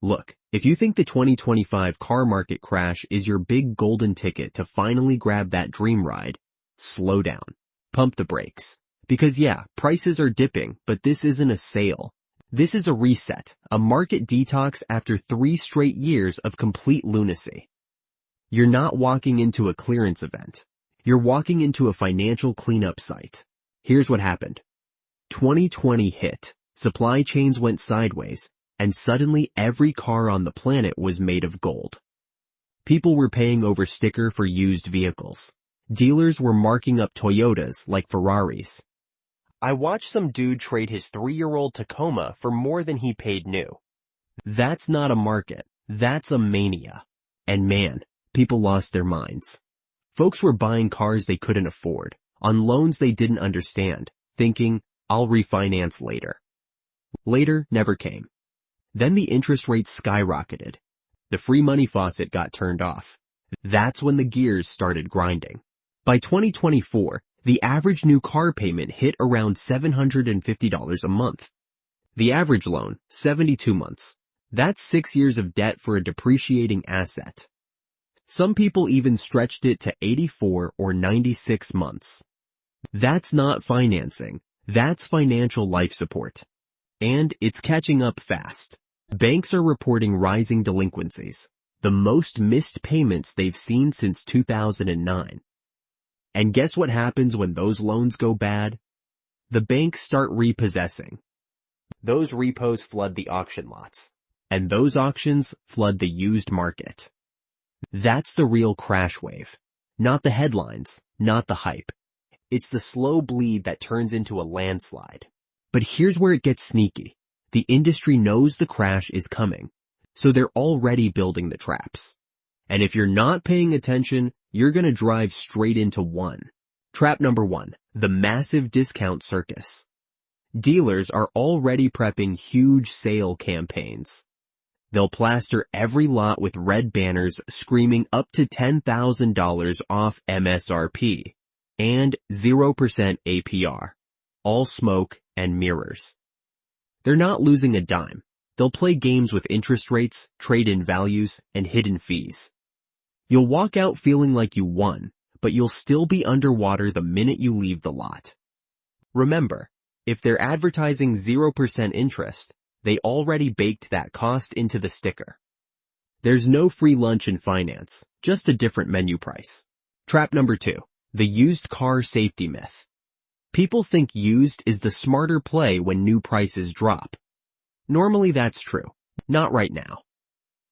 Look, if you think the 2025 car market crash is your big golden ticket to finally grab that dream ride, slow down. Pump the brakes. Because yeah, prices are dipping, but this isn't a sale. This is a reset, a market detox after 3 straight years of complete lunacy. You're not walking into a clearance event. You're walking into a financial cleanup site. Here's what happened. 2020 hit, supply chains went sideways, and suddenly every car on the planet was made of gold. People were paying over sticker for used vehicles. Dealers were marking up Toyotas like Ferraris. I watched some dude trade his 3-year-old Tacoma for more than he paid new. That's not a market. That's a mania. And man, people lost their minds. Folks were buying cars they couldn't afford, on loans they didn't understand, thinking, I'll refinance later. Later never came. Then the interest rates skyrocketed. The free money faucet got turned off. That's when the gears started grinding. By 2024, the average new car payment hit around $750 a month. The average loan, 72 months. That's 6 years of debt for a depreciating asset. Some people even stretched it to 84 or 96 months. That's not financing. That's financial life support. And it's catching up fast. Banks are reporting rising delinquencies, the most missed payments they've seen since 2009. And guess what happens when those loans go bad? The banks start repossessing. Those repos flood the auction lots, and those auctions flood the used market. That's the real crash wave. Not the headlines, not the hype. It's the slow bleed that turns into a landslide. But here's where it gets sneaky. The industry knows the crash is coming, so they're already building the traps. And if you're not paying attention, you're gonna drive straight into one. Trap number 1, the massive discount circus. Dealers are already prepping huge sale campaigns. They'll plaster every lot with red banners screaming up to $10,000 off MSRP and 0% APR. All smoke and mirrors. They're not losing a dime. They'll play games with interest rates, trade-in values, and hidden fees. You'll walk out feeling like you won, but you'll still be underwater the minute you leave the lot. Remember, if they're advertising 0% interest, they already baked that cost into the sticker. There's no free lunch in finance, just a different menu price. Trap number 2, the used car safety myth. People think used is the smarter play when new prices drop. Normally that's true. Not right now.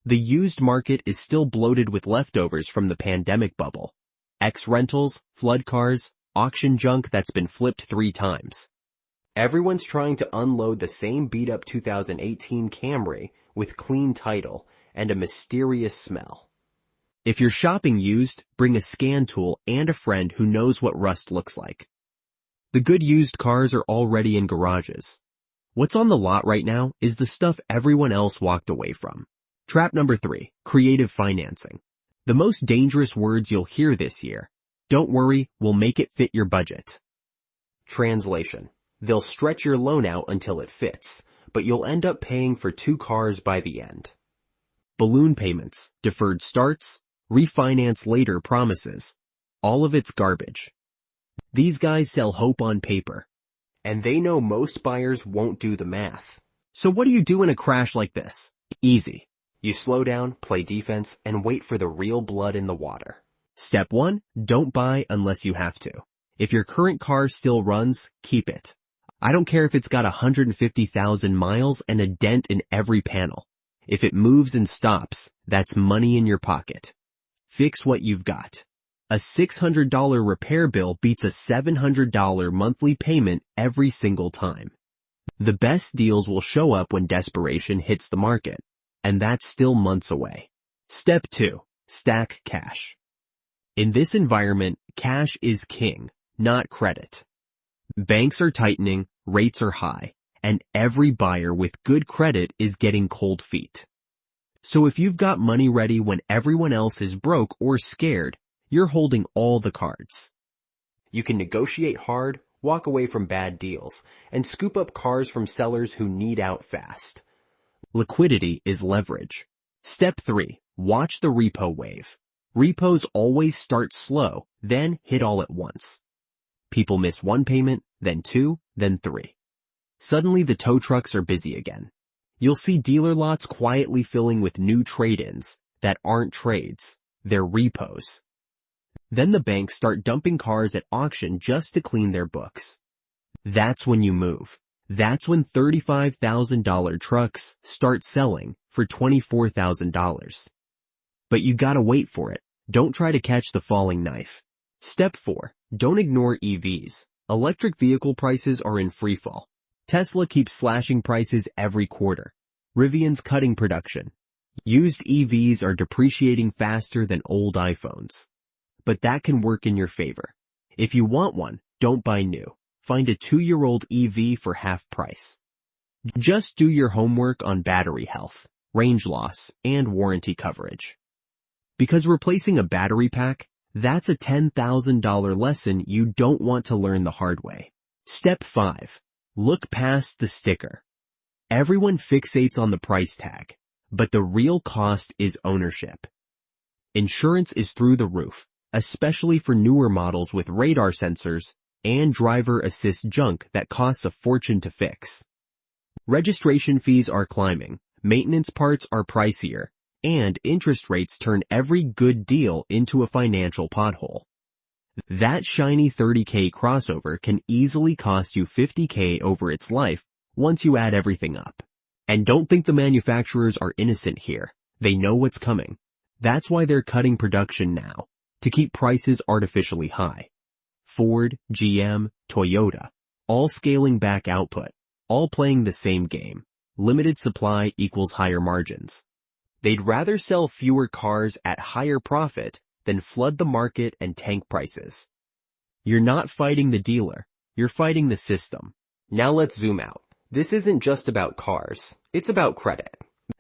The used market is still bloated with leftovers from the pandemic bubble. Ex-rentals, flood cars, auction junk that's been flipped 3 times. Everyone's trying to unload the same beat-up 2018 Camry with clean title and a mysterious smell. If you're shopping used, bring a scan tool and a friend who knows what rust looks like. The good used cars are already in garages. What's on the lot right now is the stuff everyone else walked away from. Trap number 3, creative financing. The most dangerous words you'll hear this year. Don't worry, we'll make it fit your budget. Translation. They'll stretch your loan out until it fits, but you'll end up paying for 2 cars by the end. Balloon payments, deferred starts, refinance later promises. All of it's garbage. These guys sell hope on paper, and they know most buyers won't do the math. So what do you do in a crash like this? Easy. You slow down, play defense, and wait for the real blood in the water. Step 1, don't buy unless you have to. If your current car still runs, keep it. I don't care if it's got 150,000 miles and a dent in every panel. If it moves and stops, that's money in your pocket. Fix what you've got. A $600 repair bill beats a $700 monthly payment every single time. The best deals will show up when desperation hits the market, and that's still months away. Step 2, stack cash. In this environment, cash is king, not credit. Banks are tightening, rates are high, and every buyer with good credit is getting cold feet. So if you've got money ready when everyone else is broke or scared, you're holding all the cards. You can negotiate hard, walk away from bad deals, and scoop up cars from sellers who need out fast. Liquidity is leverage. Step 3. Watch the repo wave. Repos always start slow, then hit all at once. People miss one payment, then two, then three. Suddenly the tow trucks are busy again. You'll see dealer lots quietly filling with new trade-ins that aren't trades, they're repos. Then the banks start dumping cars at auction just to clean their books. That's when you move. That's when $35,000 trucks start selling for $24,000. But you gotta wait for it. Don't try to catch the falling knife. Step 4. Don't ignore EVs. Electric vehicle prices are in freefall. Tesla keeps slashing prices every quarter. Rivian's cutting production. Used EVs are depreciating faster than old iPhones. But that can work in your favor. If you want one, don't buy new. Find a 2-year-old EV for half price. Just do your homework on battery health, range loss, and warranty coverage. Because replacing a battery pack, that's a $10,000 lesson you don't want to learn the hard way. Step 5. Look past the sticker. Everyone fixates on the price tag, but the real cost is ownership. Insurance is through the roof, especially for newer models with radar sensors and driver assist junk that costs a fortune to fix. Registration fees are climbing, maintenance parts are pricier, and interest rates turn every good deal into a financial pothole. That shiny $30K crossover can easily cost you $50K over its life once you add everything up. And don't think the manufacturers are innocent here. They know what's coming. That's why they're cutting production now, to keep prices artificially high. Ford, GM, Toyota, all scaling back output, all playing the same game. Limited supply equals higher margins. They'd rather sell fewer cars at higher profit than flood the market and tank prices. You're not fighting the dealer, you're fighting the system. Now let's zoom out. This isn't just about cars, it's about credit.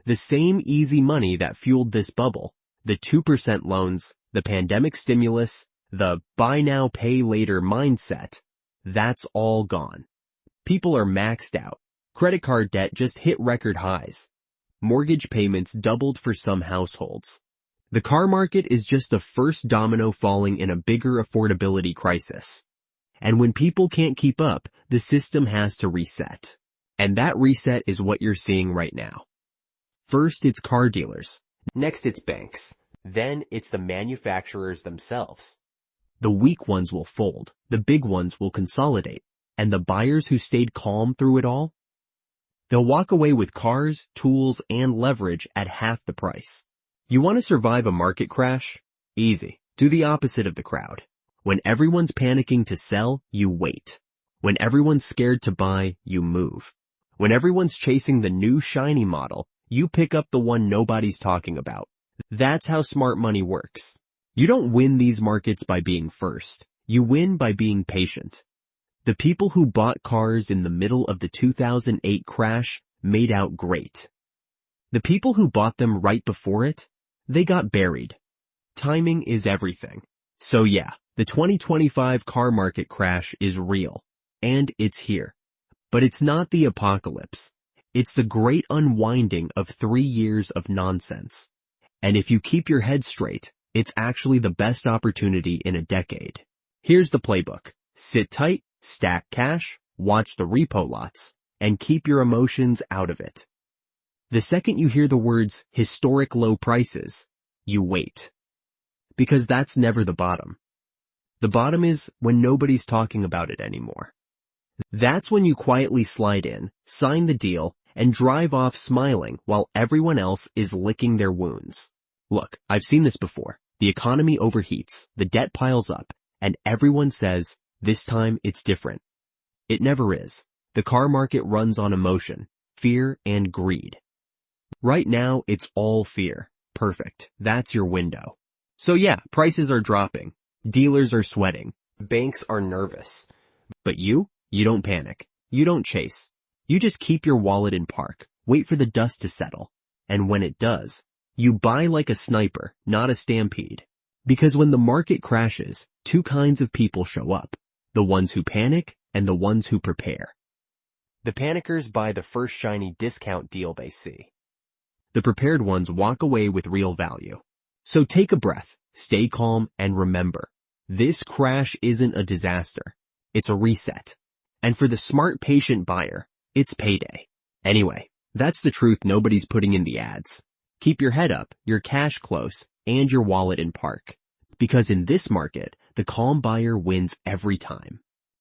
The same easy money that fueled this bubble, the 2% loans, the pandemic stimulus, the buy now pay later mindset, that's all gone. People are maxed out. Credit card debt just hit record highs. Mortgage payments doubled for some households. The car market is just the first domino falling in a bigger affordability crisis. And when people can't keep up, the system has to reset. And that reset is what you're seeing right now. First, it's car dealers. Next, it's banks. Then, it's the manufacturers themselves. The weak ones will fold, the big ones will consolidate, and the buyers who stayed calm through it all? They'll walk away with cars, tools, and leverage at half the price. You want to survive a market crash? Easy. Do the opposite of the crowd. When everyone's panicking to sell, you wait. When everyone's scared to buy, you move. When everyone's chasing the new shiny model, you pick up the one nobody's talking about. That's how smart money works. You don't win these markets by being first. You win by being patient. The people who bought cars in the middle of the 2008 crash made out great. The people who bought them right before it, they got buried. Timing is everything. So yeah, the 2025 car market crash is real. And it's here. But it's not the apocalypse. It's the great unwinding of 3 years of nonsense. And if you keep your head straight, it's actually the best opportunity in a decade. Here's the playbook. Sit tight, stack cash, watch the repo lots, and keep your emotions out of it. The second you hear the words historic low prices, you wait. Because that's never the bottom. The bottom is when nobody's talking about it anymore. That's when you quietly slide in, sign the deal, and drive off smiling while everyone else is licking their wounds. Look, I've seen this before. The economy overheats, the debt piles up, and everyone says, this time it's different. It never is. The car market runs on emotion, fear, and greed. Right now, it's all fear. Perfect. That's your window. So yeah, prices are dropping. Dealers are sweating. Banks are nervous. But you don't panic. You don't chase. You just keep your wallet in park. Wait for the dust to settle. And when it does, you buy like a sniper, not a stampede. Because when the market crashes, two kinds of people show up. The ones who panic and the ones who prepare. The panickers buy the first shiny discount deal they see. The prepared ones walk away with real value. So take a breath, stay calm, and remember, this crash isn't a disaster. It's a reset. And for the smart, patient buyer, it's payday. Anyway, that's the truth nobody's putting in the ads. Keep your head up, your cash close, and your wallet in park. Because in this market, the calm buyer wins every time.